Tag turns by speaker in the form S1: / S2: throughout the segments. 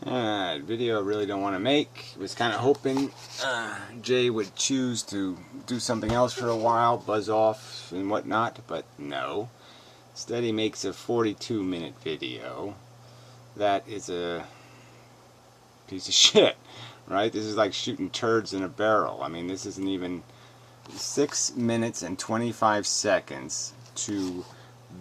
S1: Video I really don't want to make. Was kind of hoping Jay would choose to do something else for a while, buzz off and whatnot, but no. Instead he makes a 42-minute video. That is a piece of shit, right? This is like shooting turds in a barrel. I mean, this isn't even 6 minutes and 25 seconds to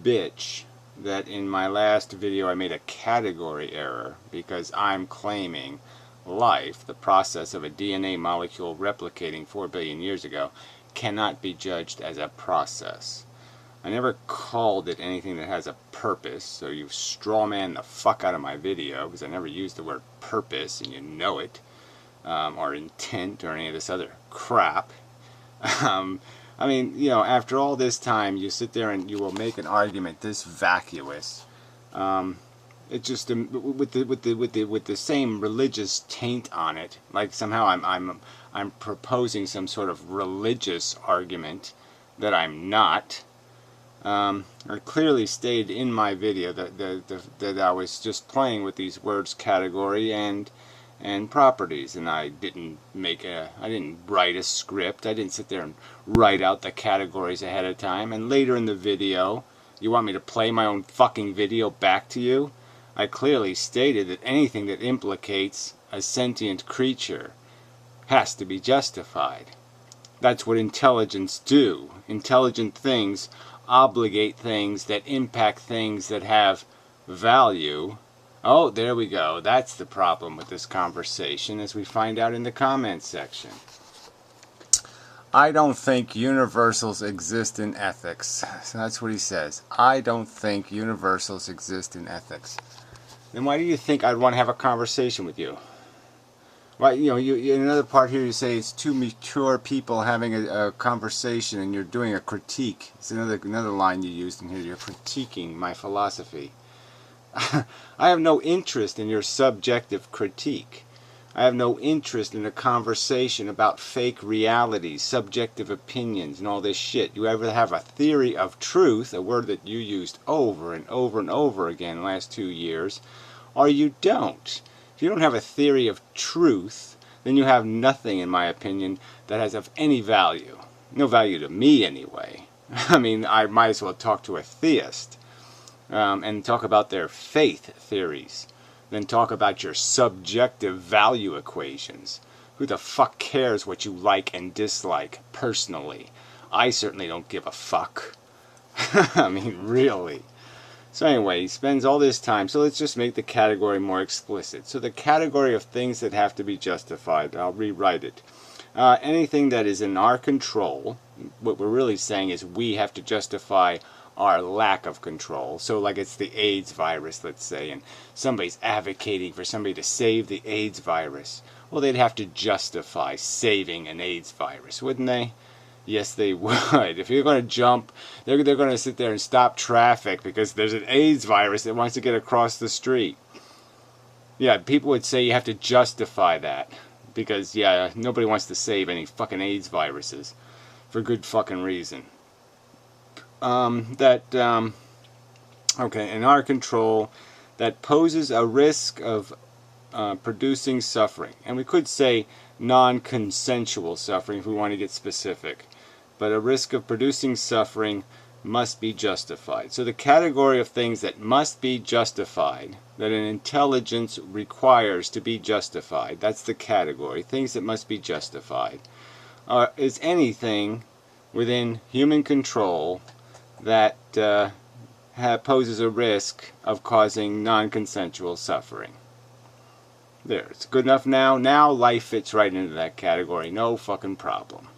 S1: bitch that in my last video I made a category error because I'm claiming life, the process of a DNA molecule replicating 4 billion years ago, cannot be judged as a process. I never called it anything that has a purpose, so you strawman the fuck out of my video because I never used the word purpose, and you know it, or intent, or any of this other crap. I mean, you know, after all this time, you sit there and you will make an argument this vacuous. It just with the same religious taint on it, like somehow I'm proposing some sort of religious argument that I'm not. I clearly stated in my video that I was just playing with these words category and properties, and I didn't write a script. I didn't sit there and write out the categories ahead of time. And later in the video, you want me to play my own fucking video back to you? I clearly stated that anything that implicates a sentient creature has to be justified. That's what intelligence do. Intelligent things obligate things that impact things that have value. Oh, there we go. That's the problem with this conversation, as we find out in the comments section. I don't think universals exist in ethics. So that's what he says. I don't think universals exist in ethics. Then why do you think I'd want to have a conversation with you? Why, you know, in another part here you say it's two mature people having a conversation and you're doing a critique. It's another line you used in here. You're critiquing my philosophy. I have no interest in your subjective critique. I have no interest in a conversation about fake realities, subjective opinions, and all this shit. You ever have a theory of truth, a word that you used over and over and over again in the last 2 years, or you don't. If you don't have a theory of truth, then you have nothing, in my opinion, that has of any value. No value to me, anyway. I mean, I might as well talk to a theist. And talk about their faith theories, then talk about your subjective value equations. Who the fuck cares what you like and dislike personally? I certainly don't give a fuck. I mean, really. So anyway, he spends all this time, so let's just make the category more explicit. So the category of things that have to be justified, I'll rewrite it. Anything that is in our control, what we're really saying is we have to justify our lack of control. So like it's the AIDS virus, let's say, and somebody's advocating for somebody to save the AIDS virus. Well, they'd have to justify saving an AIDS virus, wouldn't they? Yes, they would. If you're going to jump, they're going to sit there and stop traffic because there's an AIDS virus that wants to get across the street. Yeah, people would say you have to justify that because, yeah, nobody wants to save any fucking AIDS viruses for good fucking reason. Okay, in our control, that poses a risk of producing suffering. And we could say non-consensual suffering if we want to get specific. But a risk of producing suffering must be justified. So the category of things that must be justified, that an intelligence requires to be justified, that's the category, things that must be justified, is anything within human control that poses a risk of causing non-consensual suffering. There, it's good enough now. Now life fits right into that category. No fucking problem.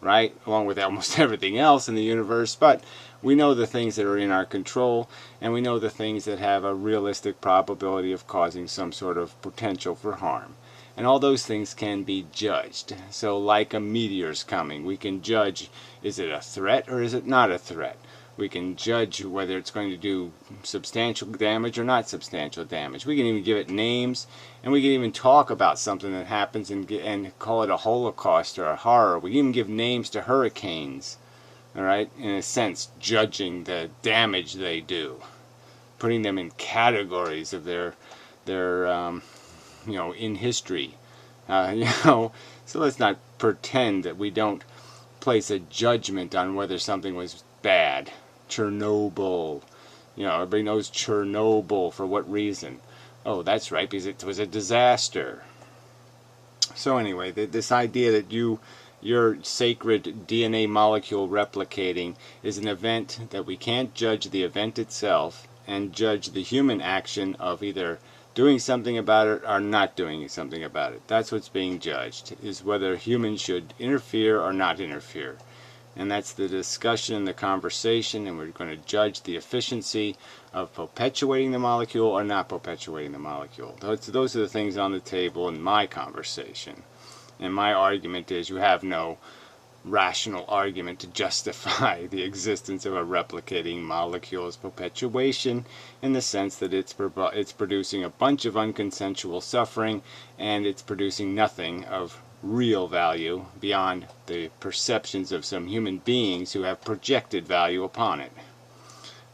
S1: Right? Along with almost everything else in the universe. But we know the things that are in our control, and we know the things that have a realistic probability of causing some sort of potential for harm. And all those things can be judged. So like a meteor's coming, we can judge, is it a threat or is it not a threat? We can judge whether it's going to do substantial damage or not substantial damage. We can even give it names, and we can even talk about something that happens and call it a holocaust or a horror. We can even give names to hurricanes, all right? In a sense, judging the damage they do, putting them in categories of their in history. So let's not pretend that we don't place a judgment on whether something was bad. Chernobyl. Everybody knows Chernobyl. For what reason? Oh, that's right, because it was a disaster. So anyway, this idea that your sacred DNA molecule replicating is an event that we can't judge the event itself and judge the human action of either doing something about it or not doing something about it. That's what's being judged, is whether humans should interfere or not interfere. And that's the discussion, the conversation, and we're going to judge the efficiency of perpetuating the molecule or not perpetuating the molecule. Those are the things on the table in my conversation. And my argument is you have no rational argument to justify the existence of a replicating molecule's perpetuation, in the sense that it's producing a bunch of unconsensual suffering, and it's producing nothing of real value beyond the perceptions of some human beings who have projected value upon it.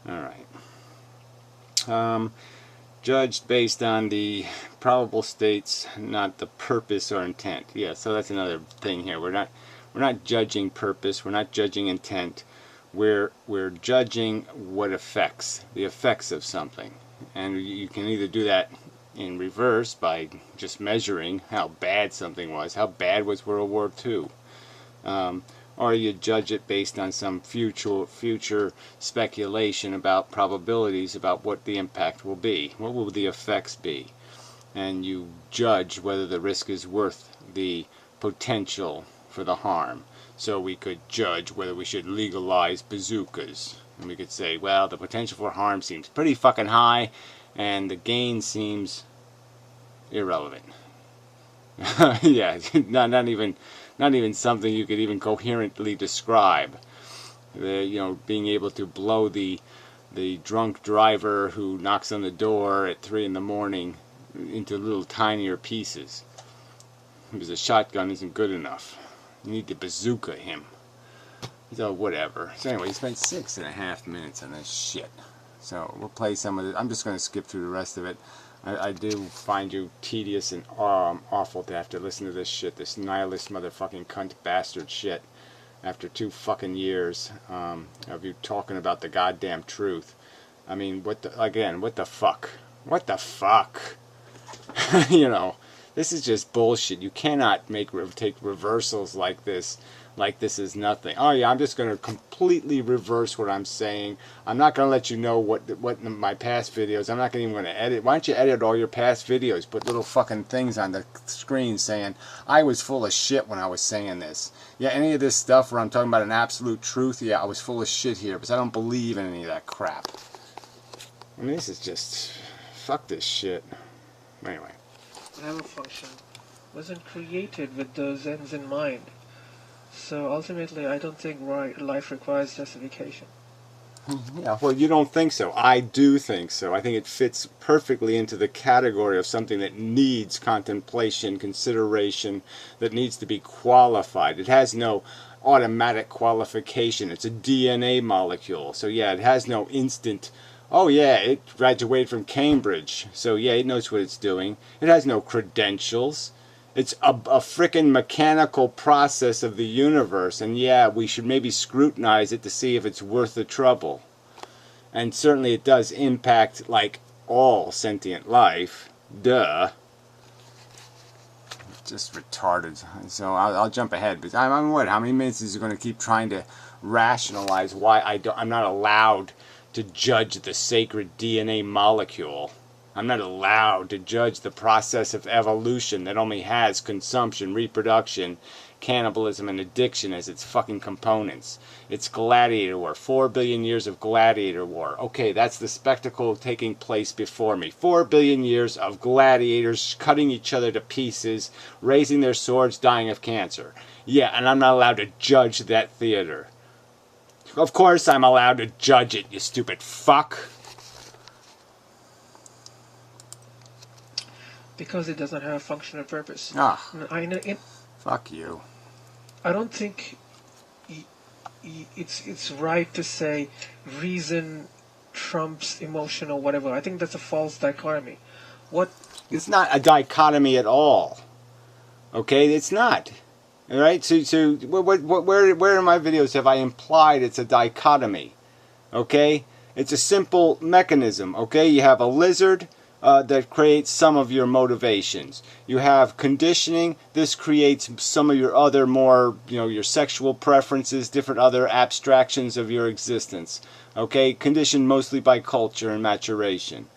S1: Alright. Judged based on the probable states, not the purpose or intent. Yeah, so that's another thing here. We're not judging purpose, we're not judging intent. We're judging what affects, the effects of something. And you can either do that in reverse by just measuring how bad something was. How bad was World War II? Or you judge it based on some future speculation about probabilities about what the impact will be. What will the effects be? And you judge whether the risk is worth the potential for the harm. So we could judge whether we should legalize bazookas. And we could say, well, the potential for harm seems pretty fucking high, and the gain seems irrelevant. Yeah, not even something you could even coherently describe. Being able to blow the drunk driver who knocks on the door at 3 in the morning into little tinier pieces. Because a shotgun isn't good enough. You need to bazooka him. So whatever. So anyway, you spent 6.5 minutes on this shit. So we'll play some of it. I'm just going to skip through the rest of it. I do find you tedious and awful to have to listen to this shit, this nihilist motherfucking cunt bastard shit, after 2 fucking years of you talking about the goddamn truth. I mean, what the fuck? What the fuck? This is just bullshit. You cannot take reversals like this is nothing. Oh yeah, I'm just going to completely reverse what I'm saying. I'm not going to let you know what in my past videos. I'm not even going to edit. Why don't you edit all your past videos? Put little fucking things on the screen saying, I was full of shit when I was saying this. Yeah, any of this stuff where I'm talking about an absolute truth, yeah, I was full of shit here, because I don't believe in any of that crap. I mean, this is just, fuck this shit. Anyway.
S2: Whatever function wasn't created with those ends in mind. So ultimately, I don't think life requires justification.
S1: Yeah, well, you don't think so. I do think so. I think it fits perfectly into the category of something that needs contemplation, consideration, that needs to be qualified. It has no automatic qualification. It's a DNA molecule. So yeah, it has no instant, oh yeah, it graduated from Cambridge. So yeah, it knows what it's doing. It has no credentials. It's a frickin' mechanical process of the universe, and yeah, we should maybe scrutinize it to see if it's worth the trouble. And certainly it does impact, like, all sentient life. Duh. Just retarded. So I'll jump ahead. But I'm what? How many minutes is it going to keep trying to rationalize why I'm not allowed to judge the sacred DNA molecule? I'm not allowed to judge the process of evolution that only has consumption, reproduction, cannibalism, and addiction as its fucking components. It's gladiator war. 4 billion years of gladiator war. Okay, that's the spectacle taking place before me. 4 billion years of gladiators cutting each other to pieces, raising their swords, dying of cancer. Yeah, and I'm not allowed to judge that theater. Of course I'm allowed to judge it, you stupid fuck.
S2: Because it doesn't have a function or purpose.
S1: Ah, fuck you.
S2: I don't think it's right to say reason trumps emotion or whatever. I think that's a false dichotomy. What
S1: It's not a dichotomy at all. Okay, it's not. All right. So where in my videos have I implied it's a dichotomy? Okay, it's a simple mechanism. Okay, you have a lizard that creates some of your motivations. You have conditioning. This creates some of your other more, your sexual preferences, different other abstractions of your existence. Okay, conditioned mostly by culture and maturation.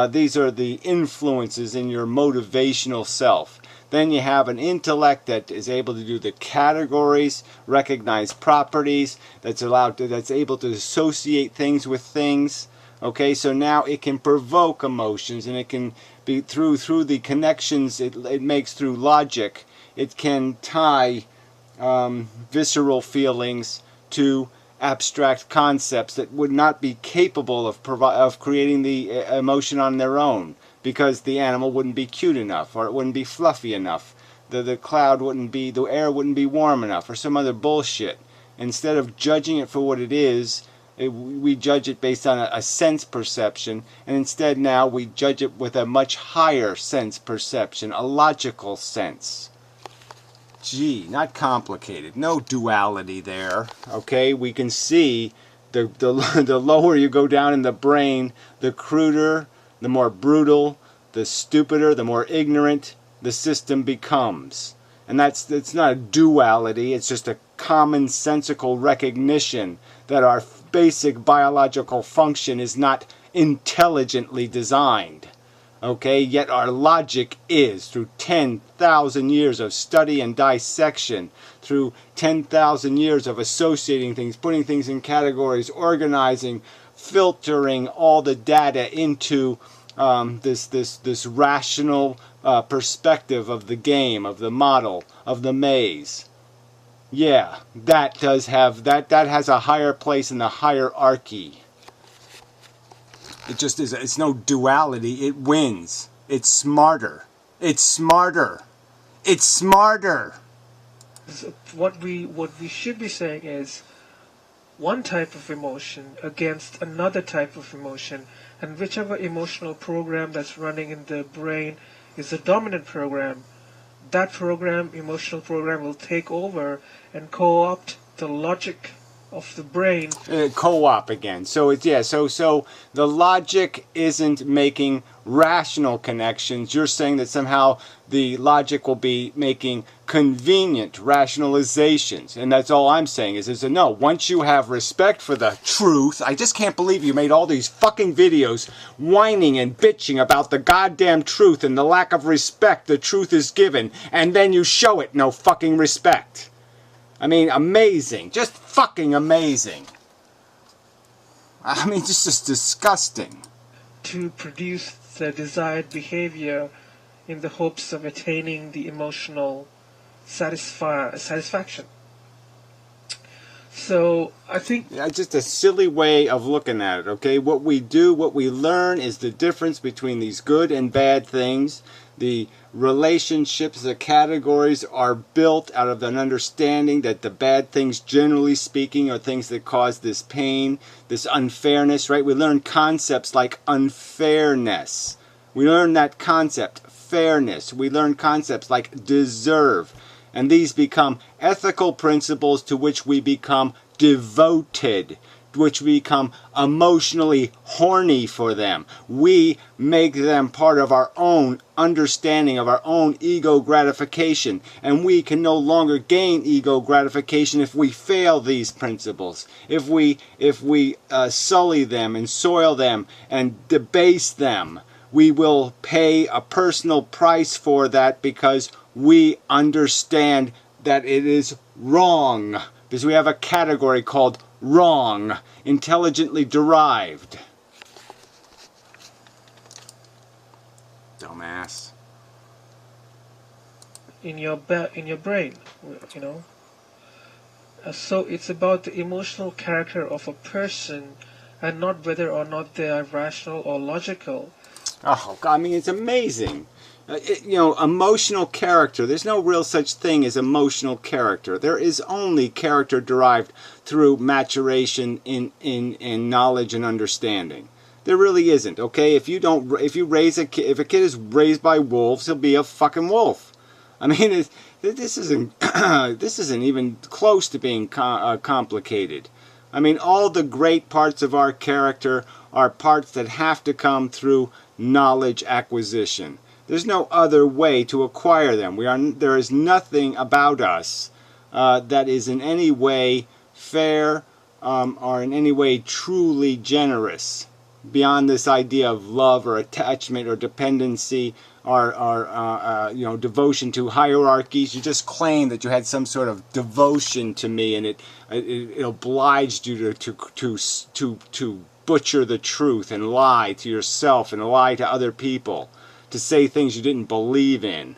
S1: These are the influences in your motivational self. Then you have an intellect that is able to do the categories, recognize properties, that's able to associate things with things. Okay, so now it can provoke emotions, and it can be through the connections it makes through logic. It can tie visceral feelings to abstract concepts that would not be capable of creating the emotion on their own, because the animal wouldn't be cute enough, or it wouldn't be fluffy enough, the cloud wouldn't be, the air wouldn't be warm enough, or some other bullshit. Instead of judging it for what it is, we judge it based on a sense perception, and instead now we judge it with a much higher sense perception, a logical sense. Gee, not complicated. No duality there. Okay, we can see the lower you go down in the brain, the cruder, the more brutal, the stupider, the more ignorant the system becomes. And it's not a duality, it's just a commonsensical recognition that our basic biological function is not intelligently designed. Okay, yet our logic is, through 10,000 years of study and dissection, through 10,000 years of associating things, putting things in categories, organizing, filtering all the data into this rational perspective of the game, of the model, of the maze. Yeah, that has a higher place in the hierarchy. It just is. It's no duality. It wins. It's smarter. It's smarter. It's smarter.
S2: So what we should be saying is one type of emotion against another type of emotion, and whichever emotional program that's running in the brain is the dominant program, that program, emotional program, will take over and co-opt the logic of the brain.
S1: Co-op again. So so the logic isn't making rational connections. You're saying that somehow the logic will be making convenient rationalizations, and that's all I'm saying is no. Once you have respect for the truth, I just can't believe you made all these fucking videos whining and bitching about the goddamn truth and the lack of respect the truth is given, and then you show it no fucking respect. I mean, amazing. Just fucking amazing. I mean, just disgusting.
S2: To produce the desired behavior in the hopes of attaining the emotional satisfaction. So, I think...
S1: Yeah, just a silly way of looking at it, okay? What we do, what we learn is the difference between these good and bad things. The relationships, the categories are built out of an understanding that the bad things, generally speaking, are things that cause this pain, this unfairness, right? We learn concepts like unfairness. We learn that concept, fairness. We learn concepts like deserve. And these become ethical principles to which we become devoted, which we become emotionally horny for them. We make them part of our own understanding of our own ego gratification, and we can no longer gain ego gratification if we fail these principles, if we sully them and soil them and debase them. We will pay a personal price for that because we understand that it is wrong, because we have a category called wrong, intelligently derived. Dumbass.
S2: In your brain, you know. So it's about the emotional character of a person, and not whether or not they are rational or logical.
S1: Oh, God, I mean, it's amazing. Emotional character. There's no real such thing as emotional character. There is only character derived through maturation in knowledge and understanding. There really isn't. Okay, if you raise a kid, if a kid is raised by wolves, he'll be a fucking wolf. I mean, this isn't this isn't even close to being complicated. I mean, all the great parts of our character are parts that have to come through knowledge acquisition. There's no other way to acquire them. There is nothing about us that is in any way fair or in any way truly generous beyond this idea of love or attachment or dependency or devotion to hierarchies. You just claim that you had some sort of devotion to me, and it obliged you to butcher the truth and lie to yourself and lie to other people, to say things you didn't believe in.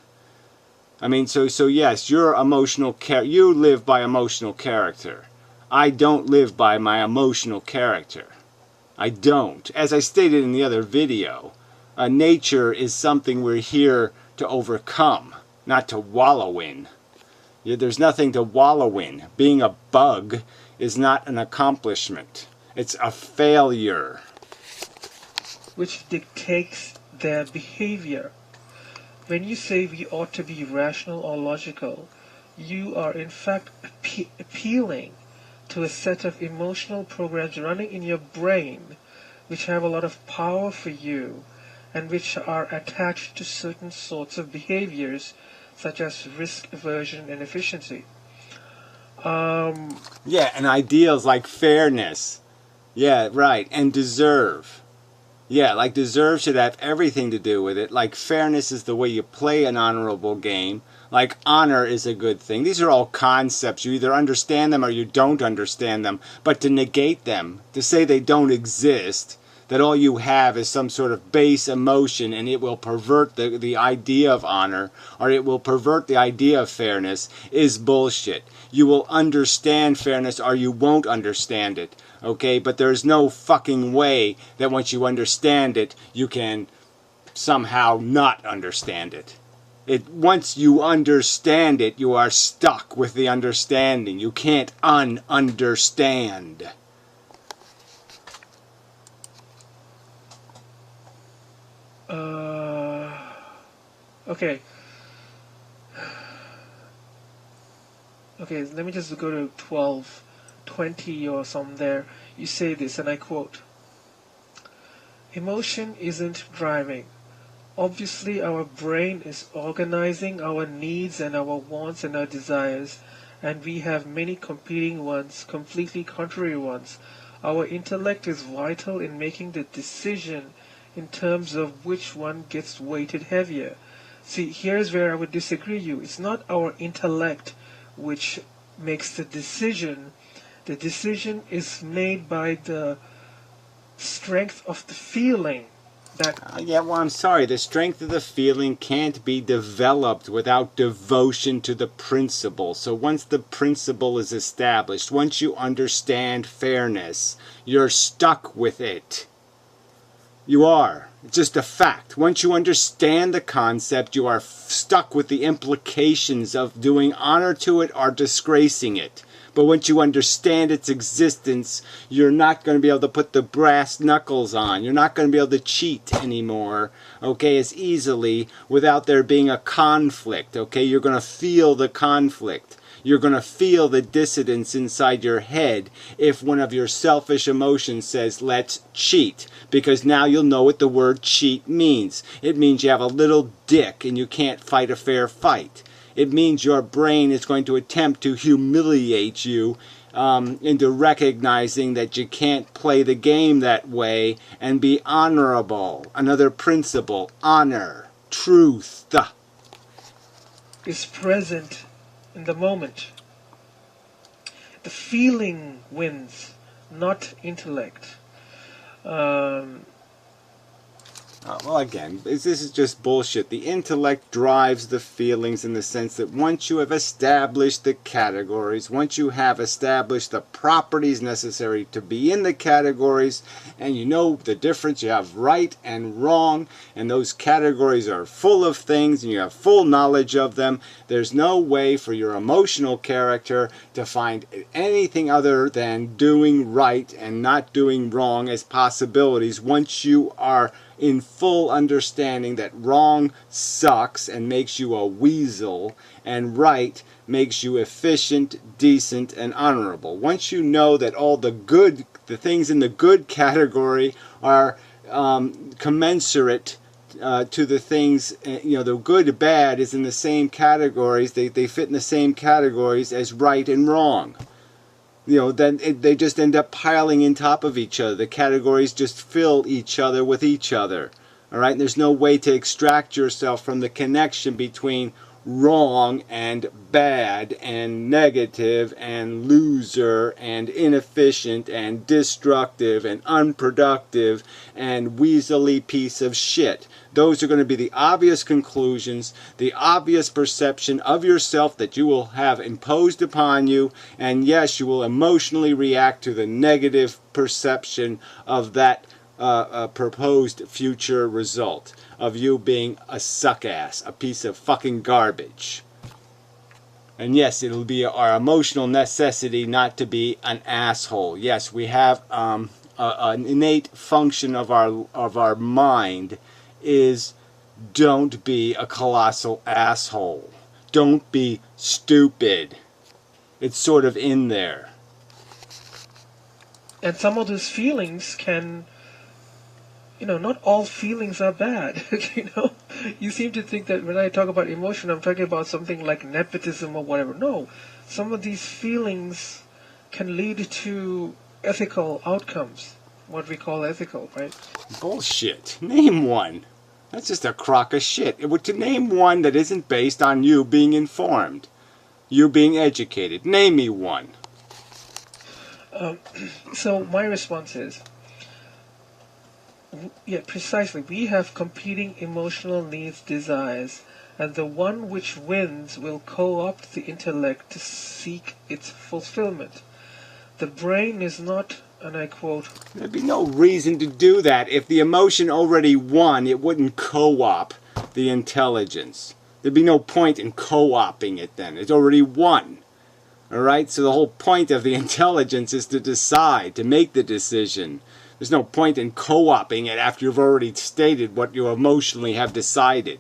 S1: I mean, so yes, you're emotional. You live by emotional character. I don't live by my emotional character. I don't. As I stated in the other video, nature is something we're here to overcome, not to wallow in. There's nothing to wallow in. Being a bug is not an accomplishment. It's a failure.
S2: Which dictates their behavior. When you say we ought to be rational or logical, you are in fact appealing to a set of emotional programs running in your brain which have a lot of power for you and which are attached to certain sorts of behaviors such as risk aversion and efficiency.
S1: Yeah, and ideals like fairness. Yeah, right, and deserve. Yeah, like deserve should have everything to do with it. Like fairness is the way you play an honorable game. Like honor is a good thing. These are all concepts. You either understand them or you don't understand them. But to negate them, to say they don't exist, that all you have is some sort of base emotion and it will pervert the idea of honor or it will pervert the idea of fairness is bullshit. You will understand fairness or you won't understand it. Okay, but there's no fucking way that once you understand it, you can somehow not understand it. Once you understand it, you are stuck with the understanding. You can't un-understand.
S2: Okay. Okay, let me just go to 12:20 or something there. You say this, and I quote, "Emotion isn't driving. Obviously, our brain is organizing our needs and our wants and our desires, and we have many competing ones, completely contrary ones. Our intellect is vital in making the decision in terms of which one gets weighted heavier." See, here's where I would disagree you. It's not our intellect which makes the decision. The decision is made by the strength of the feeling.
S1: Yeah, well, I'm sorry. The strength of the feeling can't be developed without devotion to the principle. So once the principle is established, once you understand fairness, you're stuck with it. You are. It's just a fact. Once you understand the concept, you are stuck with the implications of doing honor to it or disgracing it. But once you understand its existence, you're not going to be able to put the brass knuckles on. You're not going to be able to cheat anymore, okay, as easily without there being a conflict, okay? You're going to feel the conflict. You're going to feel the dissonance inside your head if one of your selfish emotions says, let's cheat. Because now you'll know what the word cheat means. It means you have a little dick and you can't fight a fair fight. It means your brain is going to attempt to humiliate you into recognizing that you can't play the game that way and be honorable. Another principle, honor, truth.
S2: Is present in the moment. The feeling wins, not intellect.
S1: Well, again, this is just bullshit. The intellect drives the feelings in the sense that once you have established the categories, once you have established the properties necessary to be in the categories, and you know the difference, you have right and wrong, and those categories are full of things, and you have full knowledge of them, there's no way for your emotional character to find anything other than doing right and not doing wrong as possibilities once you are in full understanding that wrong sucks and makes you a weasel, and right makes you efficient, decent, and honorable. Once you know that all the things in the good category are commensurate to the things, the good bad is in the same categories, they fit in the same categories as right and wrong. Then they just end up piling in top of each other. The categories just fill each other with each other. All right? And there's no way to extract yourself from the connection between wrong and bad and negative and loser and inefficient and destructive and unproductive and weaselly piece of shit. Those are going to be the obvious conclusions, the obvious perception of yourself that you will have imposed upon you, and yes, you will emotionally react to the negative perception of that proposed future result of you being a suck-ass, a piece of fucking garbage. And yes, it'll be our emotional necessity not to be an asshole. Yes, we have an innate function of our mind is don't be a colossal asshole. Don't be stupid. It's sort of in there.
S2: And some of those feelings can, not all feelings are bad. You seem to think that when I talk about emotion, I'm talking about something like nepotism or whatever. No, some of these feelings can lead to ethical outcomes, what we call ethical, right?
S1: Bullshit. Name one. That's just a crock of shit. To name one that isn't based on you being informed, you being educated. Name me one.
S2: So my response is, yeah, precisely. We have competing emotional needs, desires, and the one which wins will co-opt the intellect to seek its fulfillment. The brain is not, and I quote,
S1: There'd be no reason to do that. If the emotion already won, it wouldn't co-op the intelligence. There'd be no point in co-opting it then. It's already won. Alright? So the whole point of the intelligence is to decide, to make the decision. There's no point in co-opting it after you've already stated what you emotionally have decided.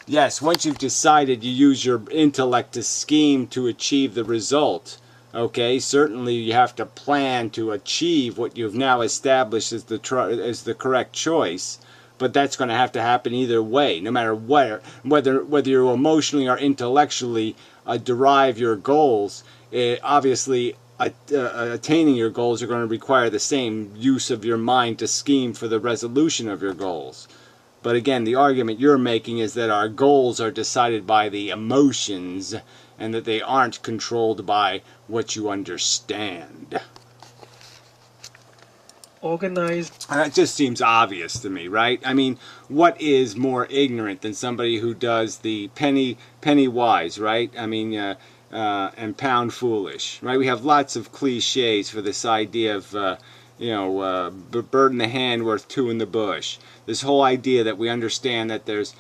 S1: Yes, once you've decided, you use your intellect to scheme to achieve the result. Okay, certainly you have to plan to achieve what you've now established as the correct choice. But that's going to have to happen either way, no matter whether you emotionally or intellectually derive your goals. Obviously, attaining your goals are going to require the same use of your mind to scheme for the resolution of your goals. But again, the argument you're making is that our goals are decided by the emotions and that they aren't controlled by what you understand.
S2: organized.
S1: And that just seems obvious to me, right? I mean, what is more ignorant than somebody who does the penny wise, right? I mean, and pound foolish, right? We have lots of cliches for this idea of, bird in the hand worth two in the bush. This whole idea that we understand that there's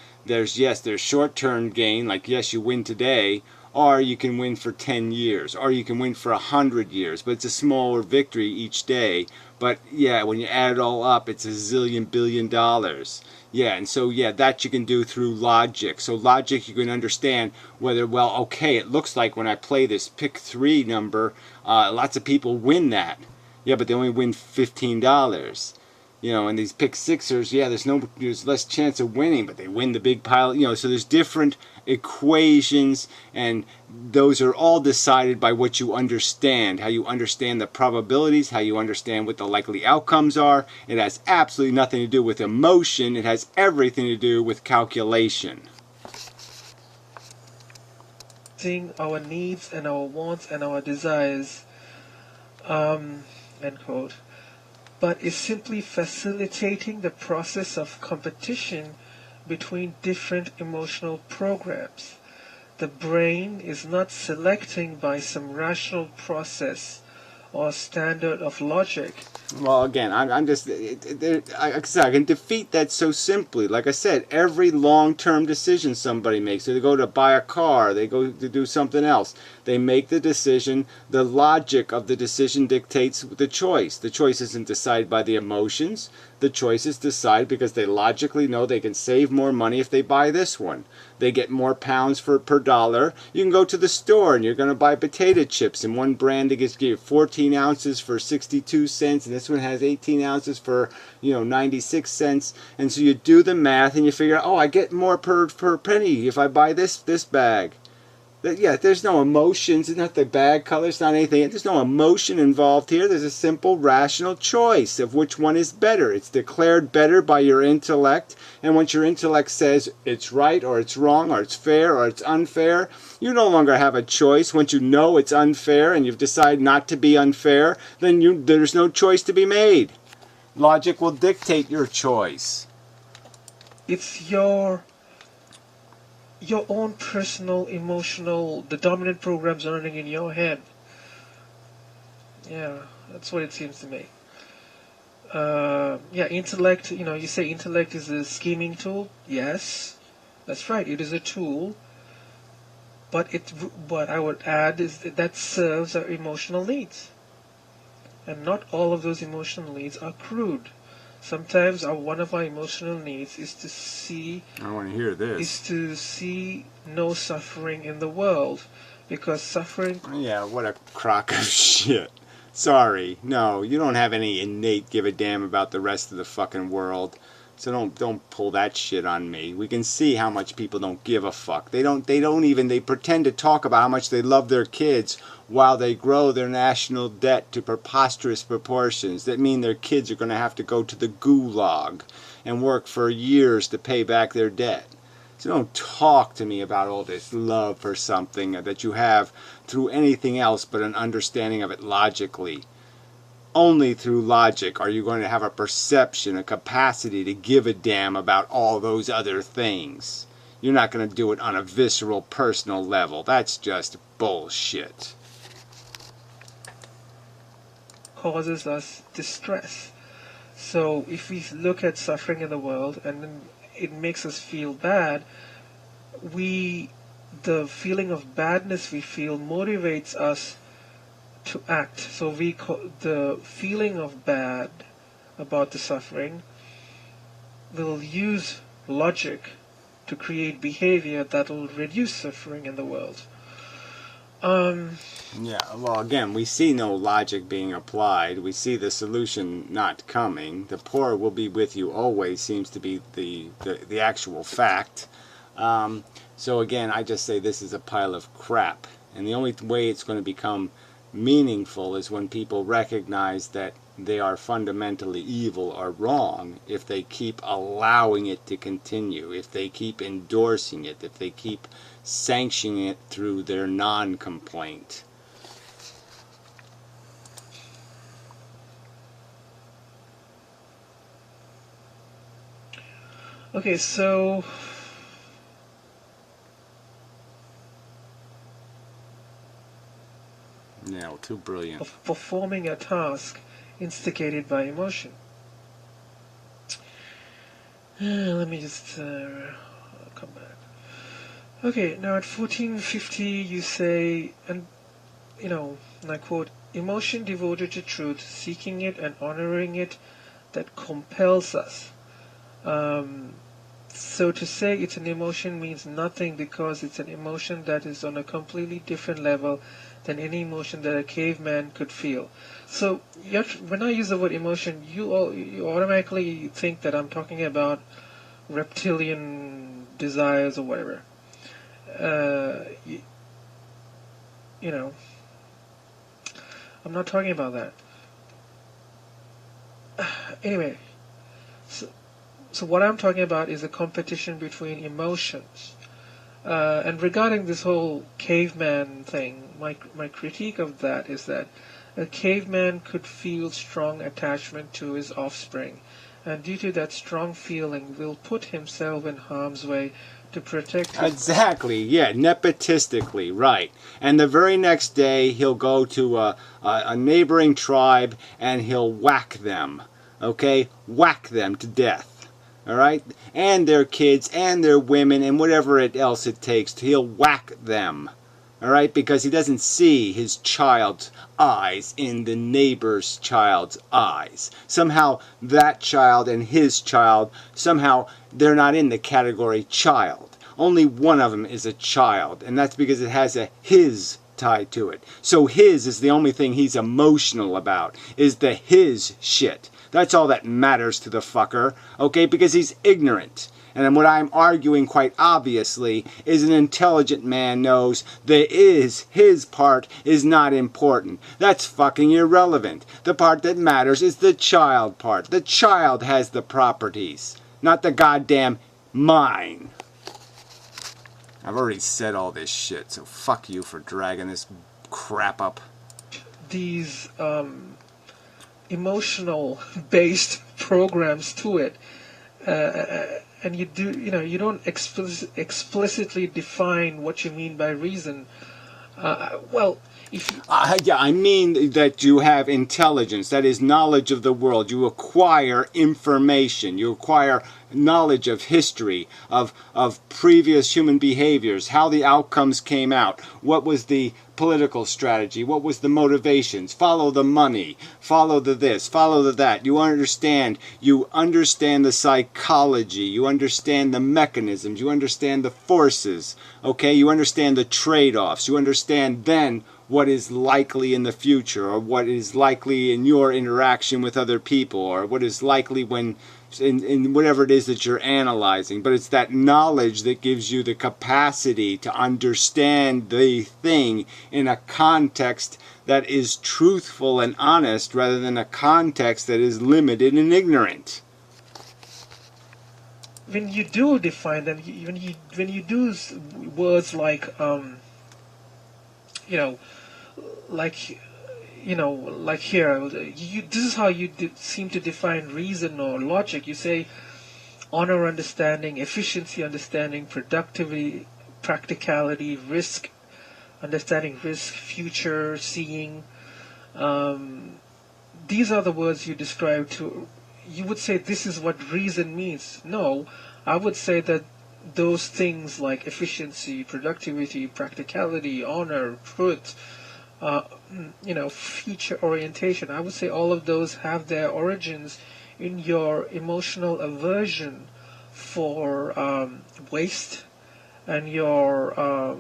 S1: short-term gain, like yes, you win today, or you can win for 10 years, or you can win for 100 years, but it's a smaller victory each day. But yeah, when you add it all up, it's a zillion billion dollars. Yeah, and so yeah, that you can do through logic. So logic, you can understand whether, well, okay, it looks like when I play this pick 3 number, lots of people win that. Yeah, but they only win $15. And these pick sixers, yeah, there's less chance of winning, but they win the big pile. So there's different equations, and those are all decided by what you understand, how you understand the probabilities, how you understand what the likely outcomes are. It has absolutely nothing to do with emotion. It has everything to do with calculation.
S2: Seeing our needs and our wants and our desires, end quote. but is simply facilitating the process of competition between different emotional programs. The brain is not selecting by some rational process or standard of logic.
S1: Well, again, I'm just, like I said, I can defeat that so simply. Like I said, every long-term decision somebody makes, so they go to buy a car, they go to do something else, they make the decision, the logic of the decision dictates the choice. The choice isn't decided by the emotions, the choice is decided because they logically know they can save more money if they buy this one. They get more pounds per dollar. You can go to the store and you're going to buy potato chips, and one brand that gives you 14 ounces for 62 cents, and this one has 18 ounces for 96 cents. And so you do the math and you figure out, oh, I get more per penny if I buy this bag. Yeah, there's no emotions. It's not the bag color. It's not anything. There's no emotion involved here. There's a simple rational choice of which one is better. It's declared better by your intellect. And once your intellect says it's right or it's wrong or it's fair or it's unfair, you no longer have a choice. Once you know it's unfair and you've decided not to be unfair, then there's no choice to be made. Logic will dictate your choice.
S2: It's your own personal emotional, the dominant programs running in your head. Yeah, that's what it seems to me. Yeah, intellect, you say intellect is a scheming tool. Yes, that's right, it is a tool. But what I would add is that serves our emotional needs. And not all of those emotional needs are crude. Sometimes one of our emotional needs is to see.
S1: I want to hear this.
S2: Is to see no suffering in the world, because suffering.
S1: Yeah, what a crock of shit. Sorry, no, you don't have any innate give a damn about the rest of the fucking world. So don't pull that shit on me. We can see how much people don't give a fuck. They pretend to talk about how much they love their kids while they grow their national debt to preposterous proportions that mean their kids are going to have to go to the gulag and work for years to pay back their debt. So don't talk to me about all this love for something that you have through anything else but an understanding of it logically. Only through logic are you going to have a perception, a capacity to give a damn about all those other things. You're not going to do it on a visceral, personal level. That's just bullshit.
S2: Causes us distress. So if we look at suffering in the world and then it makes us feel bad, the feeling of badness we feel motivates us to act. So the feeling of bad about the suffering will use logic to create behavior that will reduce suffering in the world.
S1: Yeah, well, again, we see no logic being applied. We see the solution not coming. The poor will be with you always seems to be the actual fact. So again, I just say this is a pile of crap. And the only way it's going to become meaningful is when people recognize that they are fundamentally evil or wrong if they keep allowing it to continue, if they keep endorsing it, if they keep sanctioning it through their non-complaint.
S2: Okay, so
S1: No, too brilliant.
S2: of performing a task instigated by emotion. Let me just come back. Okay, now at 1450 you say, and I quote, emotion devoted to truth, seeking it and honoring it, that compels us. So to say it's an emotion means nothing because it's an emotion that is on a completely different level than any emotion that a caveman could feel. So when I use the word emotion, you automatically think that I'm talking about reptilian desires or whatever. I'm not talking about that. Anyway, so what I'm talking about is a competition between emotions. And regarding this whole caveman thing, my critique of that is that A caveman could feel strong attachment to his offspring, and due to that strong feeling will put himself in harm's way to protect his...
S1: Exactly, yeah, nepotistically, right. And the very next day he'll go to a neighboring tribe and he'll whack them, okay? Whack them to death, all right? And their kids and their women and whatever else it takes, he'll whack them, all right? Because he doesn't see his child's eyes in the neighbor's child's eyes. Somehow that child and his child, somehow they're not in the category child. Only one of them is a child, and that's because it has a his tied to it. So his is the only thing he's emotional about, is the his shit. That's all that matters to the fucker, okay, because he's ignorant. And what I'm arguing quite obviously is an intelligent man knows the his part is not important. That's fucking irrelevant. The part that matters is the child part. The child has the properties, not the goddamn mine. I've already said all this shit, so fuck you for dragging this crap up.
S2: These emotional based programs to it, and you don't explicitly define what you mean by reason. Well, if you...
S1: Yeah, I mean that you have intelligence, that is knowledge of the world. You acquire information, you acquire knowledge of history, of previous human behaviors, how the outcomes came out, what was the political strategy, what was the motivations, follow the money, follow the this, follow the that. You understand the psychology, you understand the mechanisms, you understand the forces, okay? You understand the trade-offs, you understand then what is likely in the future, or what is likely in your interaction with other people, or what is likely when in whatever it is that you're analyzing. But it's that knowledge that gives you the capacity to understand the thing in a context that is truthful and honest, rather than a context that is limited and ignorant.
S2: When you do define them, when you do words like like here, this is how you seem to define reason or logic. You say honor understanding, efficiency understanding, productivity, practicality, risk understanding, risk, future seeing. These are the words you describe to. You would say this is what reason means. No, I would say that those things like efficiency, productivity, practicality, honor, truth, future orientation, I would say all of those have their origins in your emotional aversion for waste and your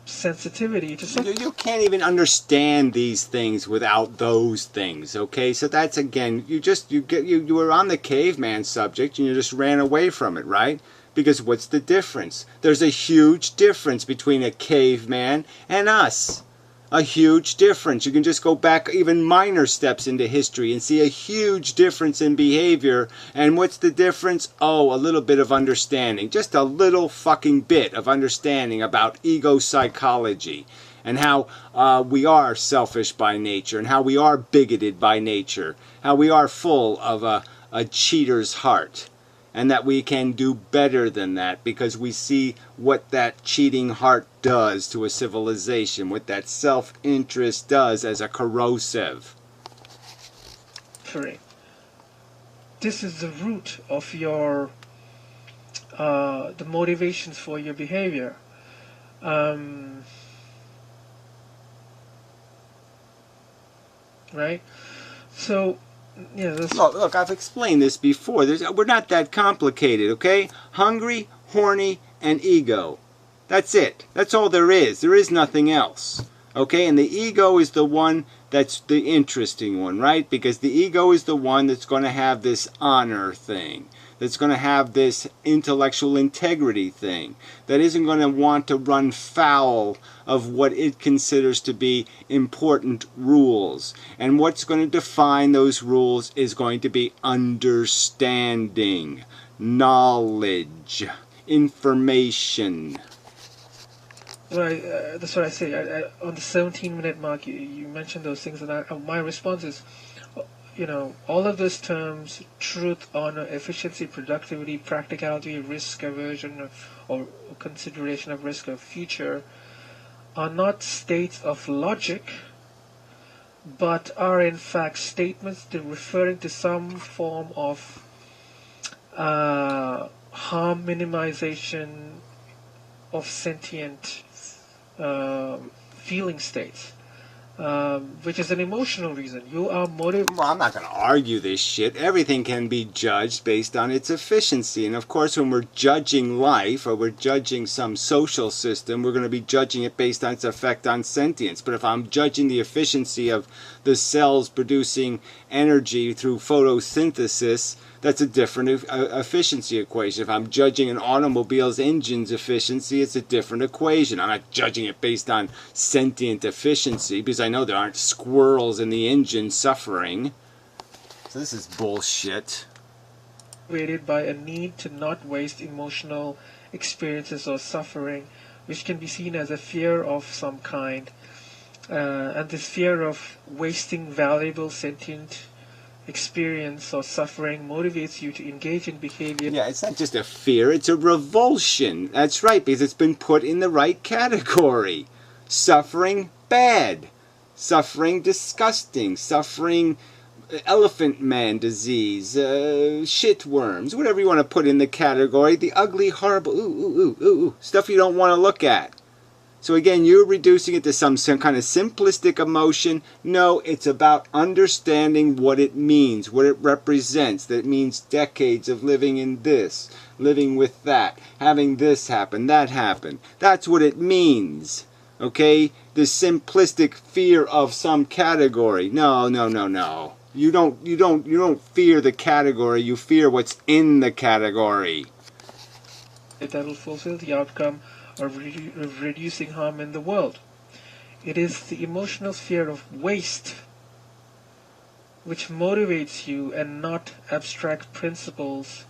S2: sensitivity to something.
S1: You can't even understand these things without those things, okay? So that's, again, you were on the caveman subject and you just ran away from it, right? Because what's the difference? There's a huge difference between a caveman and us. A huge difference. You can just go back even minor steps into history and see a huge difference in behavior. And what's the difference? Oh, a little bit of understanding. Just a little fucking bit of understanding about ego psychology. And how we are selfish by nature. And how we are bigoted by nature. How we are full of a cheater's heart. And that we can do better than that because we see what that cheating heart does to a civilization, what that self-interest does as a corrosive.
S2: Correct. This is the root of your the motivations for your behavior. Right? So yeah,
S1: look, I've explained this before. We're not that complicated, okay? Hungry, horny, and ego. That's it. That's all there is. There is nothing else. Okay? And the ego is the one that's the interesting one, right? Because the ego is the one that's going to have this honor thing. That's going to have this intellectual integrity thing. That isn't going to want to run foul of what it considers to be important rules. And what's going to define those rules is going to be understanding, knowledge, information.
S2: Right, that's what I say. On the 17-minute mark, you mentioned those things, and my response is, all of those terms, truth, honor, efficiency, productivity, practicality, risk aversion, or consideration of risk of future, are not states of logic, but are in fact statements referring to some form of harm minimization of sentient feeling states, which is an emotional reason. You are motivated.
S1: Well, I'm not going to argue this shit. Everything can be judged based on its efficiency. And of course, when we're judging life or we're judging some social system, we're going to be judging it based on its effect on sentience. But if I'm judging the efficiency of the cells producing energy through photosynthesis, that's a different efficiency equation. If I'm judging an automobile's engine's efficiency, it's a different equation. I'm not judging it based on sentient efficiency because I know there aren't squirrels in the engine suffering. So this is bullshit.
S2: By a need to not waste emotional experiences or suffering, which can be seen as a fear of some kind. And this fear of wasting valuable sentient experience or suffering motivates you to engage in behavior.
S1: Yeah, it's not just a fear, it's a revulsion. That's right, because it's been put in the right category. Suffering, bad. Suffering, disgusting. Suffering, elephant man disease, shitworms, whatever you want to put in the category. The ugly, horrible, stuff you don't want to look at. So again, you're reducing it to some kind of simplistic emotion. No, it's about understanding what it means, what it represents. That it means decades of living in this, living with that, having this happen, that happen. That's what it means. Okay? The simplistic fear of some category. No. You don't fear the category, you fear what's in the category.
S2: That will fulfill the outcome of reducing harm in the world. It is the emotional fear of waste which motivates you, and not abstract principles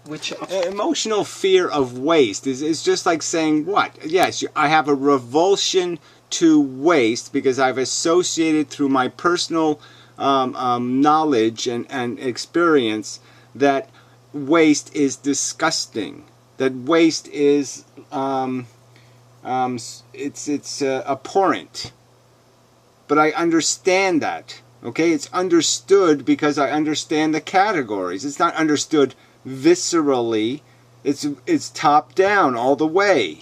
S2: which
S1: emotional fear of waste is just like saying what? Yes, I have a revulsion to waste because I've associated through my personal knowledge and experience that waste is disgusting. That waste is it's abhorrent. But I understand that. Okay, it's understood because I understand the categories. It's not understood viscerally. It's top down all the way.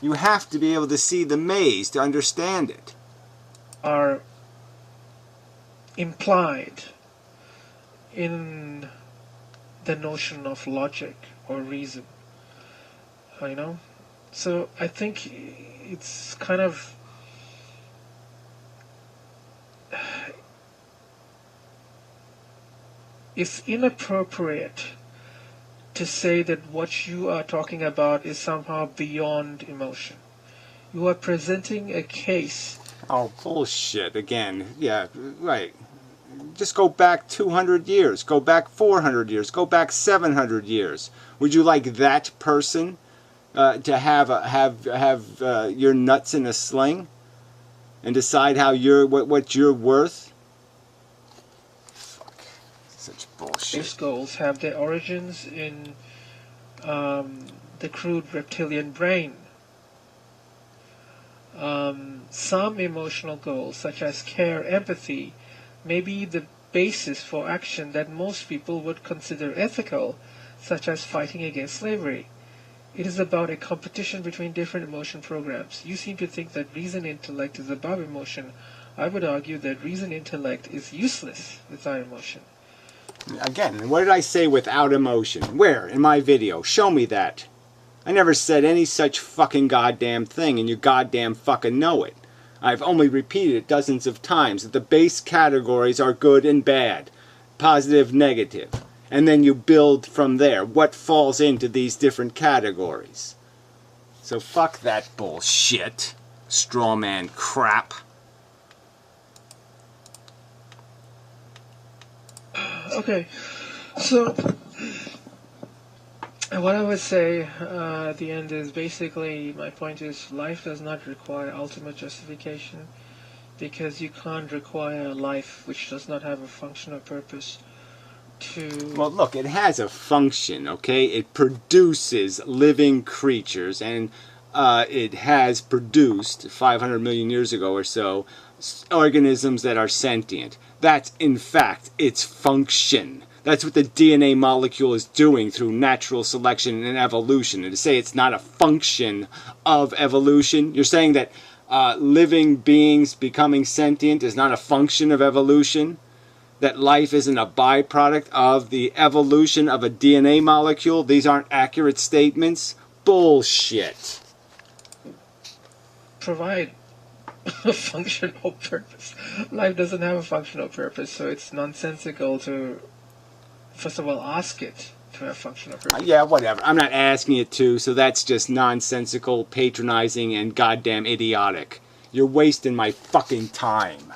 S1: You have to be able to see the maze to understand it.
S2: Are implied in the notion of logic or reason. So I think it's kind of it's inappropriate to say that what you are talking about is somehow beyond emotion. You are presenting a case.
S1: Oh, bullshit. Again, yeah, right. Just go back 200 years, go back 400 years, go back 700 years. Would you like that person to have your nuts in a sling and decide how what you're worth? Fuck, such bullshit.
S2: These goals have their origins in the crude reptilian brain. Some emotional goals, such as care, empathy, may be the basis for action that most people would consider ethical, such as fighting against slavery. It is about a competition between different emotion programs. You seem to think that reason intellect is above emotion. I would argue that reason intellect is useless without emotion.
S1: Again, what did I say without emotion? Where? In my video. Show me that. I never said any such fucking goddamn thing, and you goddamn fucking know it. I've only repeated it dozens of times that the base categories are good and bad, positive, negative, and then you build from there what falls into these different categories. So fuck that bullshit, straw man crap.
S2: Okay, so And what I would say at the end is basically my point is life does not require ultimate justification because you can't require a life which does not have a function or purpose to.
S1: Well, look, it has a function, okay? It produces living creatures, and it has produced 500 million years ago or so organisms that are sentient. That's, in fact, its function. That's what the DNA molecule is doing through natural selection and evolution. And to say it's not a function of evolution, you're saying that living beings becoming sentient is not a function of evolution? That life isn't a byproduct of the evolution of a DNA molecule? These aren't accurate statements? Bullshit.
S2: Provide a functional purpose. Life doesn't have a functional purpose, so it's nonsensical to, first of all, ask it to have functional purpose.
S1: Yeah, whatever. I'm not asking it to, so that's just nonsensical, patronizing, and goddamn idiotic. You're wasting my fucking time.